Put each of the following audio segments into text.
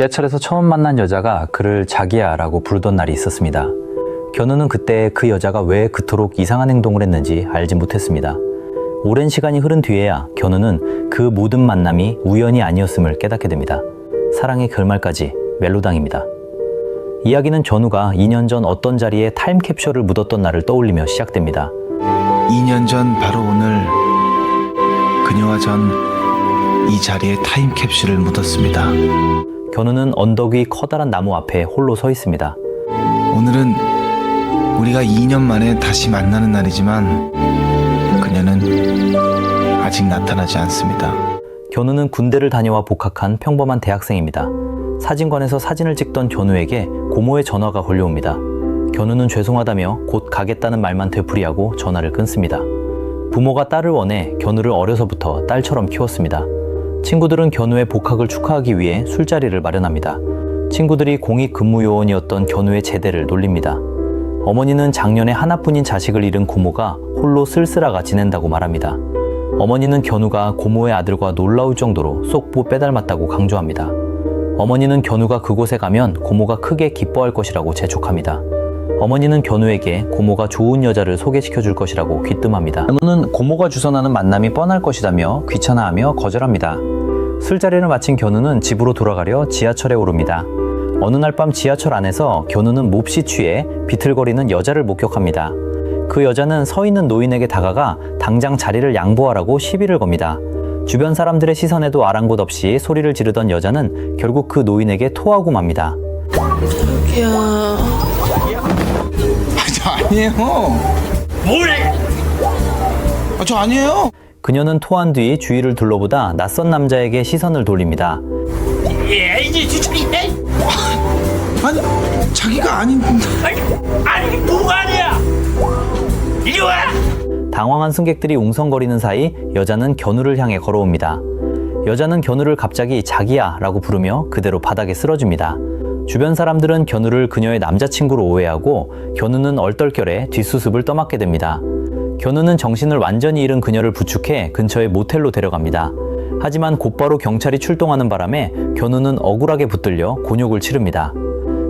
지하철에서 처음 만난 여자가 그를 자기야 라고 부르던 날이 있었습니다. 견우는 그때 그 여자가 왜 그토록 이상한 행동을 했는지 알지 못했습니다. 오랜 시간이 흐른 뒤에야 견우는 그 모든 만남이 우연이 아니었음을 깨닫게 됩니다. 사랑의 결말까지 멜로당입니다. 이야기는 견우가 2년 전 어떤 자리에 타임캡슐을 묻었던 날을 떠올리며 시작됩니다. 2년 전 바로 오늘 그녀와 전 이 자리에 타임캡슐을 묻었습니다. 견우는 언덕 위 커다란 나무 앞에 홀로 서 있습니다. 오늘은 우리가 2년 만에 다시 만나는 날이지만 그녀는 아직 나타나지 않습니다. 견우는 군대를 다녀와 복학한 평범한 대학생입니다. 사진관에서 사진을 찍던 견우에게 고모의 전화가 걸려옵니다. 견우는 죄송하다며 곧 가겠다는 말만 되풀이하고 전화를 끊습니다. 부모가 딸을 원해 견우를 어려서부터 딸처럼 키웠습니다. 친구들은 견우의 복학을 축하하기 위해 술자리를 마련합니다. 친구들이 공익근무요원이었던 견우의 제대를 놀립니다. 어머니는 작년에 하나뿐인 자식을 잃은 고모가 홀로 쓸쓸하가 지낸다고 말합니다. 어머니는 견우가 고모의 아들과 놀라울 정도로 쏙보 빼닮았다고 강조합니다. 어머니는 견우가 그곳에 가면 고모가 크게 기뻐할 것이라고 재촉합니다. 어머니는 견우에게 고모가 좋은 여자를 소개시켜 줄 것이라고 귀뜸합니다. 견우는 고모가 주선하는 만남이 뻔할 것이라며 귀찮아하며 거절합니다. 술자리를 마친 견우는 집으로 돌아가려 지하철에 오릅니다. 어느 날 밤 지하철 안에서 견우는 몹시 취해 비틀거리는 여자를 목격합니다. 그 여자는 서 있는 노인에게 다가가 당장 자리를 양보하라고 시비를 겁니다. 주변 사람들의 시선에도 아랑곳 없이 소리를 지르던 여자는 결국 그 노인에게 토하고 맙니다. 자기야. 저 아니에요. 뭐래? 저 아니에요. 그녀는 토한 뒤 주위를 둘러보다 낯선 남자에게 시선을 돌립니다. 예, 이제 주차기네. 아니 자기가 아닌. 아니 뭐가 아니야? 이리 와. 당황한 승객들이 웅성거리는 사이 여자는 견우를 향해 걸어옵니다. 여자는 견우를 갑자기 자기야 라고 부르며 그대로 바닥에 쓰러집니다. 주변 사람들은 견우를 그녀의 남자친구로 오해하고 견우는 얼떨결에 뒷수습을 떠맡게 됩니다. 견우는 정신을 완전히 잃은 그녀를 부축해 근처의 모텔로 데려갑니다. 하지만 곧바로 경찰이 출동하는 바람에 견우는 억울하게 붙들려 곤욕을 치릅니다.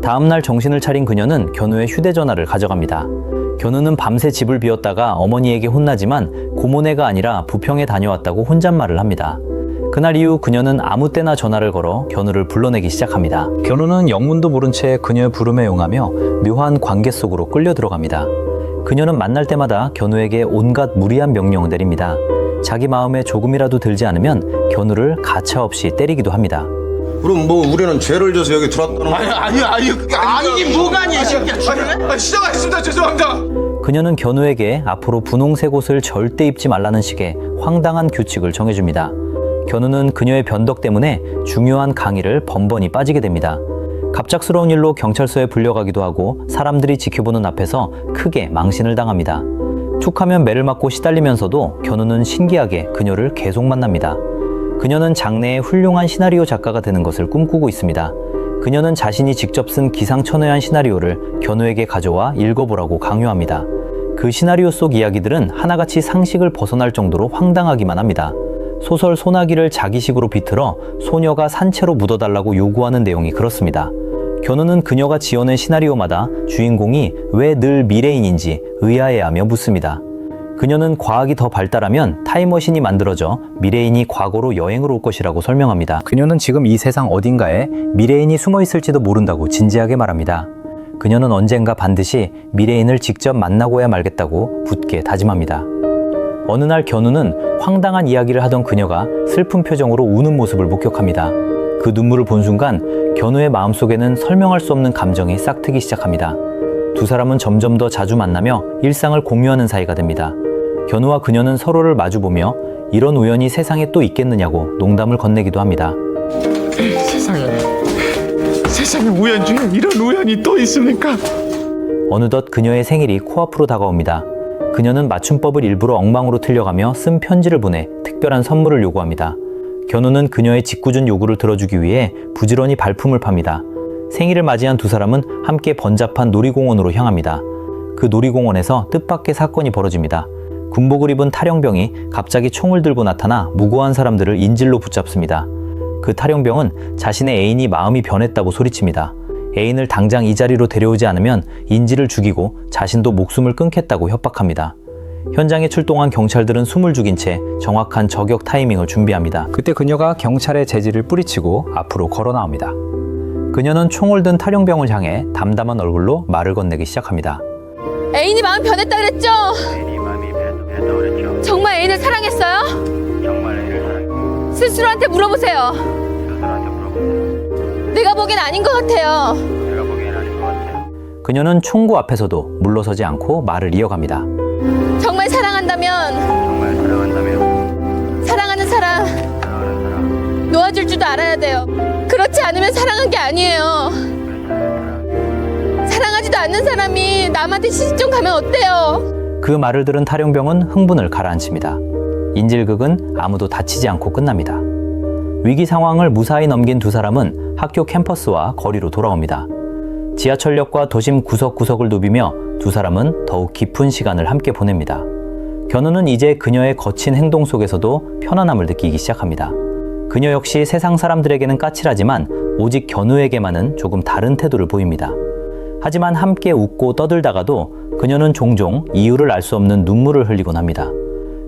다음날 정신을 차린 그녀는 견우의 휴대전화를 가져갑니다. 견우는 밤새 집을 비웠다가 어머니에게 혼나지만 고모네가 아니라 부평에 다녀왔다고 혼잣말을 합니다. 그날 이후 그녀는 아무 때나 전화를 걸어 견우를 불러내기 시작합니다. 견우는 영문도 모른 채 그녀의 부름에 응하며 묘한 관계 속으로 끌려 들어갑니다. 그녀는 만날 때마다 견우에게 온갖 무리한 명령을 내립니다. 자기 마음에 조금이라도 들지 않으면 견우를 가차없이 때리기도 합니다. 그럼 뭐 우리는 죄를 져서 여기 들어왔다는 거야? 아니 그게 아니지 뭐가 아니야 이 새끼야. 죽을래? 시작하겠습니다. 죄송합니다. 그녀는 견우에게 앞으로 분홍색 옷을 절대 입지 말라는 식의 황당한 규칙을 정해줍니다. 견우는 그녀의 변덕 때문에 중요한 강의를 번번이 빠지게 됩니다. 갑작스러운 일로 경찰서에 불려가기도 하고 사람들이 지켜보는 앞에서 크게 망신을 당합니다. 툭하면 매를 맞고 시달리면서도 견우는 신기하게 그녀를 계속 만납니다. 그녀는 장래에 훌륭한 시나리오 작가가 되는 것을 꿈꾸고 있습니다. 그녀는 자신이 직접 쓴 기상천외한 시나리오를 견우에게 가져와 읽어보라고 강요합니다. 그 시나리오 속 이야기들은 하나같이 상식을 벗어날 정도로 황당하기만 합니다. 소설 소나기를 자기식으로 비틀어 소녀가 산채로 묻어달라고 요구하는 내용이 그렇습니다. 견우는 그녀가 지어낸 시나리오마다 주인공이 왜 늘 미래인인지 의아해하며 묻습니다. 그녀는 과학이 더 발달하면 타임머신이 만들어져 미래인이 과거로 여행을 올 것이라고 설명합니다. 그녀는 지금 이 세상 어딘가에 미래인이 숨어 있을지도 모른다고 진지하게 말합니다. 그녀는 언젠가 반드시 미래인을 직접 만나고야 말겠다고 굳게 다짐합니다. 어느 날 견우는 황당한 이야기를 하던 그녀가 슬픈 표정으로 우는 모습을 목격합니다. 그 눈물을 본 순간 견우의 마음속에는 설명할 수 없는 감정이 싹트기 시작합니다. 두 사람은 점점 더 자주 만나며 일상을 공유하는 사이가 됩니다. 견우와 그녀는 서로를 마주보며 이런 우연이 세상에 또 있겠느냐고 농담을 건네기도 합니다. 세상에 우연 중에 이런 우연이 또 있습니까? 어느덧 그녀의 생일이 코앞으로 다가옵니다. 그녀는 맞춤법을 일부러 엉망으로 틀려가며 쓴 편지를 보내 특별한 선물을 요구합니다. 견우는 그녀의 짓궂은 요구를 들어주기 위해 부지런히 발품을 팝니다. 생일을 맞이한 두 사람은 함께 번잡한 놀이공원으로 향합니다. 그 놀이공원에서 뜻밖의 사건이 벌어집니다. 군복을 입은 탈영병이 갑자기 총을 들고 나타나 무고한 사람들을 인질로 붙잡습니다. 그 탈영병은 자신의 애인이 마음이 변했다고 소리칩니다. 애인을 당장 이 자리로 데려오지 않으면 인지를 죽이고 자신도 목숨을 끊겠다고 협박합니다. 현장에 출동한 경찰들은 숨을 죽인 채 정확한 저격 타이밍을 준비합니다. 그때 그녀가 경찰의 제지를 뿌리치고 앞으로 걸어 나옵니다. 그녀는 총을 든 탈영병을 향해 담담한 얼굴로 말을 건네기 시작합니다. 애인이 마음 변했다 그랬죠? 정말 애인을 사랑했어요? 스스로한테 물어보세요. 내가 보기엔 아닌 것 같아요. 그녀는 총구 앞에서도 물러서지 않고 말을 이어갑니다. 정말 사랑한다면 사랑하는 사람 놓아줄 줄도 알아야 돼요. 그렇지 않으면 사랑한 게 아니에요. 사랑하지도 않는 사람이 남한테 시집 좀 가면 어때요? 그 말을 들은 탈영병은 흥분을 가라앉힙니다. 인질극은 아무도 다치지 않고 끝납니다. 위기 상황을 무사히 넘긴 두 사람은 학교 캠퍼스와 거리로 돌아옵니다. 지하철역과 도심 구석구석을 누비며 두 사람은 더욱 깊은 시간을 함께 보냅니다. 견우는 이제 그녀의 거친 행동 속에서도 편안함을 느끼기 시작합니다. 그녀 역시 세상 사람들에게는 까칠하지만 오직 견우에게만은 조금 다른 태도를 보입니다. 하지만 함께 웃고 떠들다가도 그녀는 종종 이유를 알 수 없는 눈물을 흘리곤 합니다.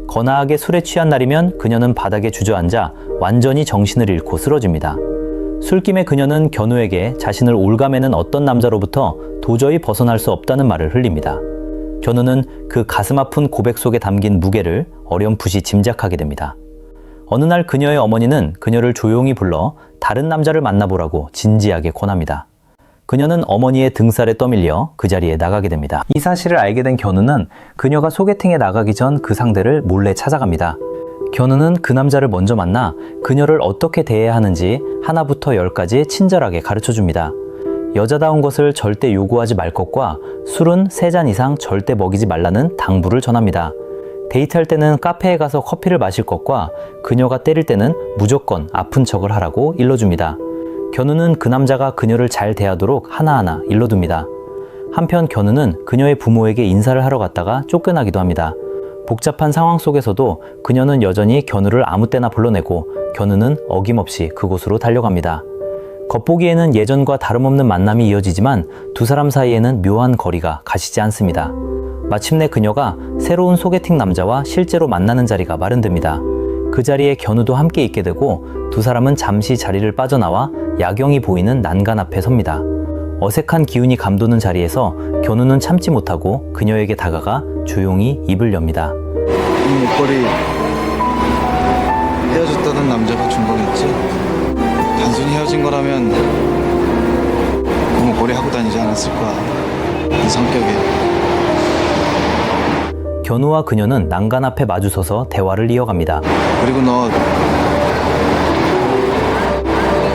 거나하게 술에 취한 날이면 그녀는 바닥에 주저앉아 완전히 정신을 잃고 쓰러집니다. 술김에 그녀는 견우에게 자신을 올가매는 어떤 남자로부터 도저히 벗어날 수 없다는 말을 흘립니다. 견우는 그 가슴 아픈 고백 속에 담긴 무게를 어렴풋이 짐작하게 됩니다. 어느 날 그녀의 어머니는 그녀를 조용히 불러 다른 남자를 만나보라고 진지하게 권합니다. 그녀는 어머니의 등살에 떠밀려 그 자리에 나가게 됩니다. 이 사실을 알게 된 견우는 그녀가 소개팅에 나가기 전 그 상대를 몰래 찾아갑니다. 견우는 그 남자를 먼저 만나 그녀를 어떻게 대해야 하는지 하나부터 10까지 친절하게 가르쳐줍니다. 여자다운 것을 절대 요구하지 말 것과 술은 3잔 이상 절대 먹이지 말라는 당부를 전합니다. 데이트할 때는 카페에 가서 커피를 마실 것과 그녀가 때릴 때는 무조건 아픈 척을 하라고 일러줍니다. 견우는 그 남자가 그녀를 잘 대하도록 하나하나 일러둡니다. 한편 견우는 그녀의 부모에게 인사를 하러 갔다가 쫓겨나기도 합니다. 복잡한 상황 속에서도 그녀는 여전히 견우를 아무 때나 불러내고 견우는 어김없이 그곳으로 달려갑니다. 겉보기에는 예전과 다름없는 만남이 이어지지만 두 사람 사이에는 묘한 거리가 가시지 않습니다. 마침내 그녀가 새로운 소개팅 남자와 실제로 만나는 자리가 마련됩니다. 그 자리에 견우도 함께 있게 되고 두 사람은 잠시 자리를 빠져나와 야경이 보이는 난간 앞에 섭니다. 어색한 기운이 감도는 자리에서 견우는 참지 못하고 그녀에게 다가가 조용히 입을 엽니다. 이 목걸이 헤어졌다는 남자가 준 거겠지? 단순히 헤어진 거라면 그 목걸이 하고 다니지 않았을 거야. 네 성격에. 견우와 그녀는 난간 앞에 마주서서 대화를 이어갑니다. 그리고 너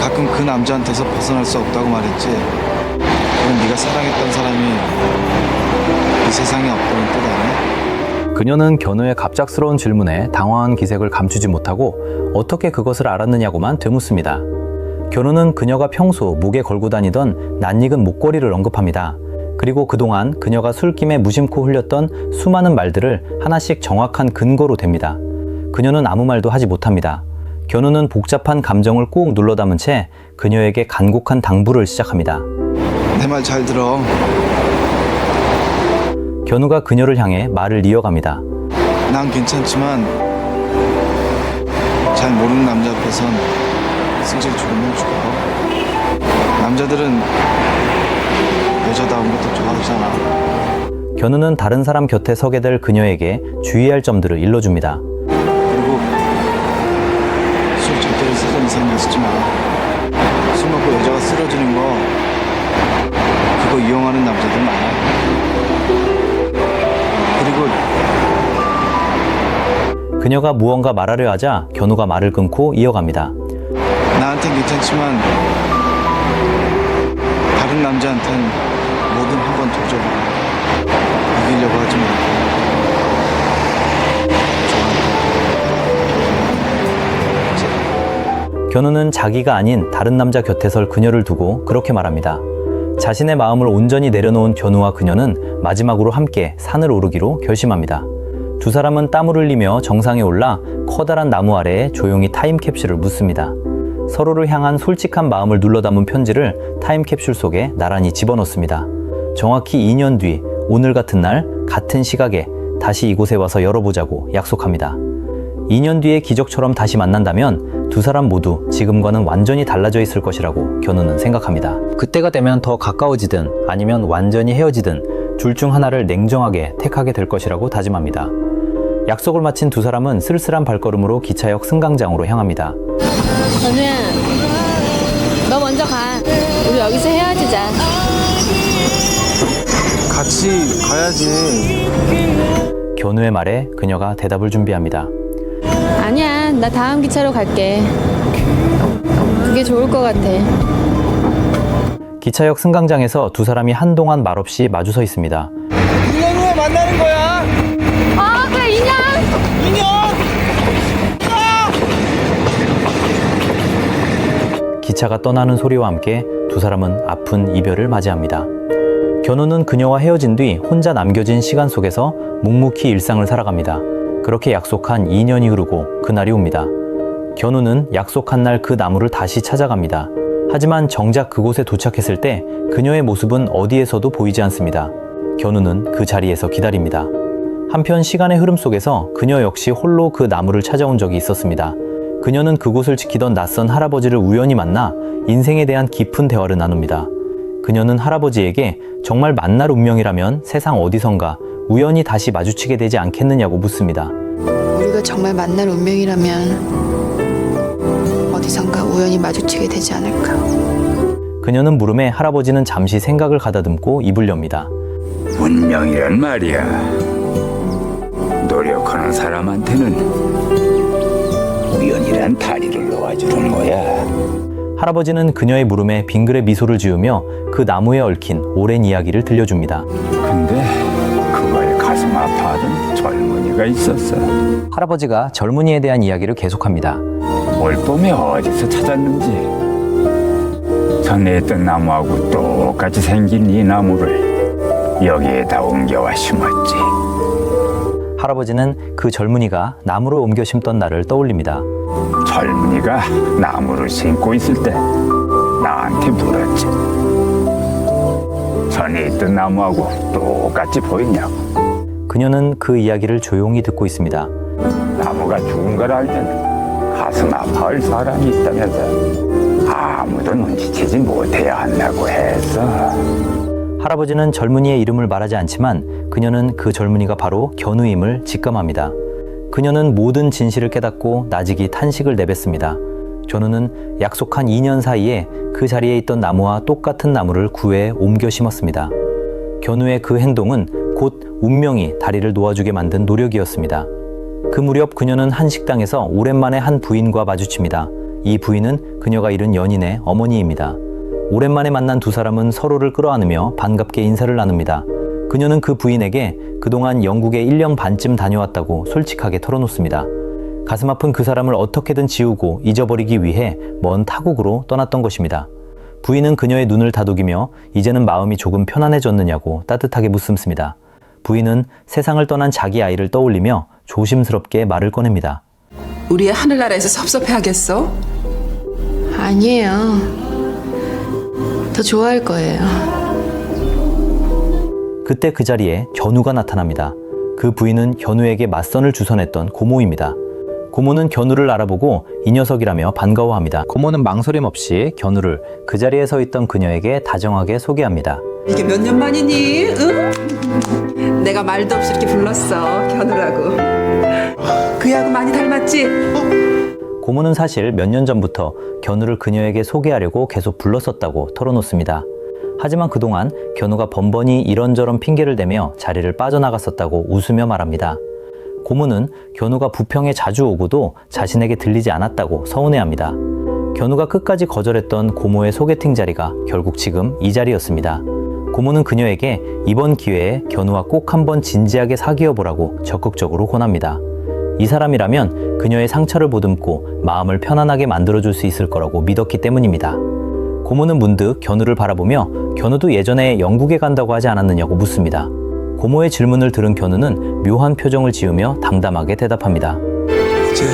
가끔 그 남자한테서 벗어날 수 없다고 말했지? 그건 네가 사랑했던 사람이 이 세상에 없다는 뜻 아니야? 그녀는 견우의 갑작스러운 질문에 당황한 기색을 감추지 못하고 어떻게 그것을 알았느냐고만 되묻습니다. 견우는 그녀가 평소 목에 걸고 다니던 낯익은 목걸이를 언급합니다. 그리고 그동안 그녀가 술김에 무심코 흘렸던 수많은 말들을 하나씩 정확한 근거로 댑니다. 그녀는 아무 말도 하지 못합니다. 견우는 복잡한 감정을 꾹 눌러 담은 채 그녀에게 간곡한 당부를 시작합니다. 내 말 잘 들어. 견우가 그녀를 향해 말을 이어갑니다. 난 괜찮지만 잘 모르는 남자 앞에선 승질 죽으면 죽어. 남자들은 여자다운 것도 좋아하잖아. 견우는 다른 사람 곁에 서게 될 그녀에게 주의할 점들을 일러줍니다. 그리고 술 절대로 3잔 이상 마시지 마. 술 먹고 여자가 쓰러지는 거 그거 이용하는 남자들 많아. 그리고 그녀가 무언가 말하려 하자 견우가 말을 끊고 이어갑니다. 나한텐 괜찮지만 다른 남자한텐 뭐든 한번 도전해. 이기려고 하지 말고 좋아한다. 견우는 자기가 아닌 다른 남자 곁에 설 그녀를 두고 그렇게 말합니다. 자신의 마음을 온전히 내려놓은 견우와 그녀는 마지막으로 함께 산을 오르기로 결심합니다. 두 사람은 땀을 흘리며 정상에 올라 커다란 나무 아래에 조용히 타임캡슐을 묻습니다. 서로를 향한 솔직한 마음을 눌러 담은 편지를 타임캡슐 속에 나란히 집어넣습니다. 정확히 2년 뒤 오늘 같은 날 같은 시각에 다시 이곳에 와서 열어보자고 약속합니다. 2년 뒤에 기적처럼 다시 만난다면 두 사람 모두 지금과는 완전히 달라져 있을 것이라고 견우는 생각합니다. 그때가 되면 더 가까워지든 아니면 완전히 헤어지든 둘 중 하나를 냉정하게 택하게 될 것이라고 다짐합니다. 약속을 마친 두 사람은 쓸쓸한 발걸음으로 기차역 승강장으로 향합니다. 견우야, 너 먼저 가. 우리 여기서 헤어지자. 같이 가야지. 견우의 말에 그녀가 대답을 준비합니다. 아니야, 나 다음 기차로 갈게. 그게 좋을 것 같아. 기차역 승강장에서 두 사람이 한동안 말없이 마주 서 있습니다. 1년 후에 만나는 거야. 그래, 인형! 기차가 떠나는 소리와 함께 두 사람은 아픈 이별을 맞이합니다. 견우는 그녀와 헤어진 뒤 혼자 남겨진 시간 속에서 묵묵히 일상을 살아갑니다. 그렇게 약속한 2년이 흐르고 그날이 옵니다. 견우는 약속한 날 그 나무를 다시 찾아갑니다. 하지만 정작 그곳에 도착했을 때 그녀의 모습은 어디에서도 보이지 않습니다. 견우는 그 자리에서 기다립니다. 한편 시간의 흐름 속에서 그녀 역시 홀로 그 나무를 찾아온 적이 있었습니다. 그녀는 그곳을 지키던 낯선 할아버지를 우연히 만나 인생에 대한 깊은 대화를 나눕니다. 그녀는 할아버지에게 정말 만날 운명이라면 세상 어디선가 우연히 다시 마주치게 되지 않겠느냐고 묻습니다. 우리가 정말 만날 운명이라면 어디선가 우연히 마주치게 되지 않을까. 그녀는 물음에 할아버지는 잠시 생각을 가다듬고 입을 엽니다. 운명이란 말이야. 노력하는 사람한테는 우연이란 다리를 놓아주는 거야. 할아버지는 그녀의 물음에 빙그레 미소를 지으며 그 나무에 얽힌 오랜 이야기를 들려줍니다. 근데 그걸 가슴 아파하던 젊은이가 있었어. 할아버지가 젊은이에 대한 이야기를 계속합니다. 올 봄에 어디서 찾았는지 전에 있던 나무하고 똑같이 생긴 이 나무를 여기에다 옮겨와 심었지. 할아버지는 그 젊은이가 나무를 옮겨 심던 날을 떠올립니다. 젊은이가 나무를 심고 있을 때 나한테 물었지. 전에 있던 나무하고 똑같이 보이냐고. 그녀는 그 이야기를 조용히 듣고 있습니다. 나무가 죽은 걸 알면 가슴 아파할 사람이 있다면서 아무도 눈치채지 못해야 한다고 해서. 할아버지는 젊은이의 이름을 말하지 않지만 그녀는 그 젊은이가 바로 견우임을 직감합니다. 그녀는 모든 진실을 깨닫고 나직이 탄식을 내뱉습니다. 견우는 약속한 2년 사이에 그 자리에 있던 나무와 똑같은 나무를 구해에 옮겨 심었습니다. 견우의 그 행동은 곧 운명이 다리를 놓아주게 만든 노력이었습니다. 그 무렵 그녀는 한 식당에서 오랜만에 한 부인과 마주칩니다. 이 부인은 그녀가 잃은 연인의 어머니입니다. 오랜만에 만난 두 사람은 서로를 끌어안으며 반갑게 인사를 나눕니다. 그녀는 그 부인에게 그동안 영국에 1년 반쯤 다녀왔다고 솔직하게 털어놓습니다. 가슴 아픈 그 사람을 어떻게든 지우고 잊어버리기 위해 먼 타국으로 떠났던 것입니다. 부인은 그녀의 눈을 다독이며 이제는 마음이 조금 편안해졌느냐고 따뜻하게 묻습니다. 부인은 세상을 떠난 자기 아이를 떠올리며 조심스럽게 말을 꺼냅니다. 우리의 하늘나라에서 섭섭해하겠어? 아니에요. 더 좋아할 거예요. 그때 그 자리에 견우가 나타납니다. 그 부인은 견우에게 맞선을 주선했던 고모입니다. 고모는 견우를 알아보고 이 녀석이라며 반가워합니다. 고모는 망설임 없이 견우를 그 자리에 서 있던 그녀에게 다정하게 소개합니다. 이게 몇 년 만이니? 응? 내가 말도 없이 이렇게 불렀어. 견우라고. 그애하고 많이 닮았지? 고모는 사실 몇 년 전부터 견우를 그녀에게 소개하려고 계속 불렀었다고 털어놓습니다. 하지만 그동안 견우가 번번이 이런저런 핑계를 대며 자리를 빠져나갔었다고 웃으며 말합니다. 고모는 견우가 부평에 자주 오고도 자신에게 들리지 않았다고 서운해합니다. 견우가 끝까지 거절했던 고모의 소개팅 자리가 결국 지금 이 자리였습니다. 고모는 그녀에게 이번 기회에 견우와 꼭 한번 진지하게 사귀어보라고 적극적으로 권합니다. 이 사람이라면 그녀의 상처를 보듬고 마음을 편안하게 만들어줄 수 있을 거라고 믿었기 때문입니다. 고모는 문득 견우를 바라보며 견우도 예전에 영국에 간다고 하지 않았느냐고 묻습니다. 고모의 질문을 들은 견우는 묘한 표정을 지으며 담담하게 대답합니다. 이제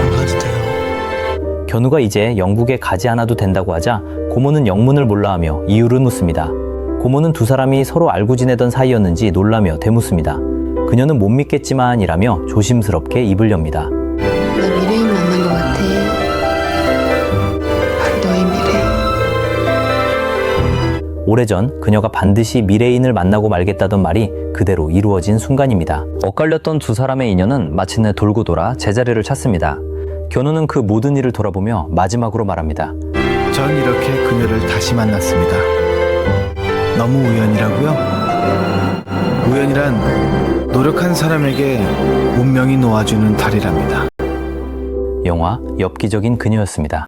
가도 돼요. 견우가 이제 영국에 가지 않아도 된다고 하자 고모는 영문을 몰라하며 이유를 묻습니다. 고모는 두 사람이 서로 알고 지내던 사이였는지 놀라며 되묻습니다. 그녀는 못 믿겠지만이라며 조심스럽게 입을 엽니다. 나 미래인 만난 것 같아. 바로 너의 미래. 오래전 그녀가 반드시 미래인을 만나고 말겠다던 말이 그대로 이루어진 순간입니다. 엇갈렸던 두 사람의 인연은 마침내 돌고 돌아 제자리를 찾습니다. 견우는 그 모든 일을 돌아보며 마지막으로 말합니다. 전 이렇게 그녀를 다시 만났습니다. 너무 우연이라고요? 우연이란 노력한 사람에게 운명이 놓아주는 달이랍니다. 영화 엽기적인 그녀였습니다.